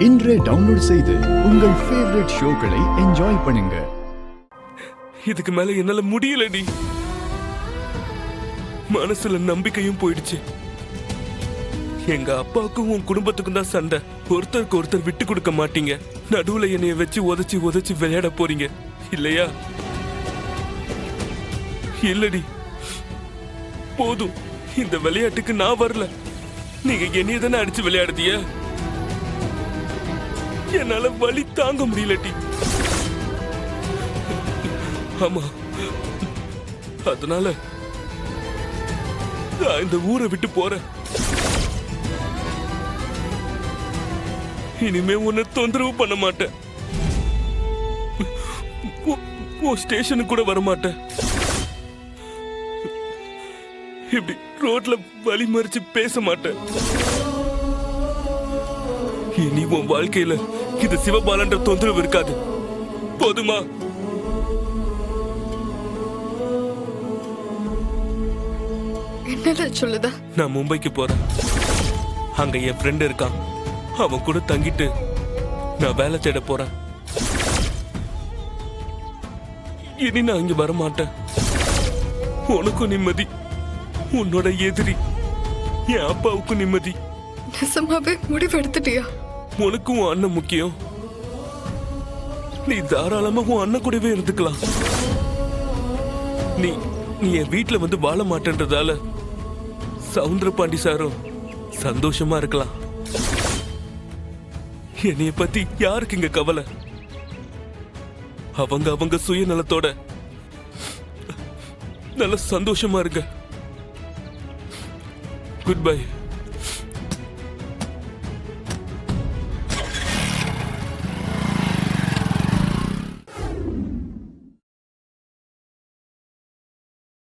இன்றே டவுன்லோட் செய்து உங்கள் ஃபேவரட் ஷோக்களை என்ஜாய் பண்ணுங்க. இதுக்கு மேல என்னால முடியலடி. மனசுல நம்பிக்கையும் போயிடுச்சு. எங்க அப்பாவுக்கும் உன் குடும்பத்துக்கும் தான் சண்டை. ஒருத்தருக்கு ஒருத்தர் விட்டு கொடுக்க மாட்டீங்க. நடுவுல என்னைய வச்சு உதைச்சு உதைச்சு விளையாட போறீங்க இல்லையா? இல்லடி, போதும். இந்த விளையாட்டுக்கு நான் வரல. நீங்க என்னைய தானே அடிச்சு விளையாடுதிய. என்னால வலி தாங்க முடியலடி. ஆமா, அதனால நான் இந்த ஊரை விட்டு போறேன். இனிமே உன்னை தொந்தரவு பண்ண மாட்டேன். ஸ்டேஷனுக்கு கூட வர மாட்டேன். இப்படி ரோட்ல வழி மறிச்சு பேச மாட்டேன். இனி உன் வாழ்க்கையில இது சிவபாலன்ற தொந்தரவு இருக்காது. போதுமா? என்ன சொல்லுதா? நான் மும்பைக்கு போறேன். அங்க என் ஃப்ரெண்ட் இருக்கான். அவன் கூட தங்கிட்டு நான் வேலை தேட போறேன். இனி நான் இங்க வர மாட்டேன். உனக்கும் நிம்மதி, உன்னோட எதிரி என் அப்பாவுக்கும் நிம்மதி. நிஜமாவே முடிவு எடுத்துட்டியா? உனக்கும் உன் அண்ணன் முக்கியம். நீ தாராளமா உன் அண்ணன் கூடவே இருந்துக்கலாம். நீ நீ என் வீட்டுல வந்து வாழ மாட்டேன்றதால சவுந்தரபாண்டி சாரும் சந்தோஷமா இருக்கலாம். என்னைய பத்தி யாருக்கு இங்க கவலை? அவங்க சுயநலத்தோட நல்ல சந்தோஷமா இருங்க. Good bye.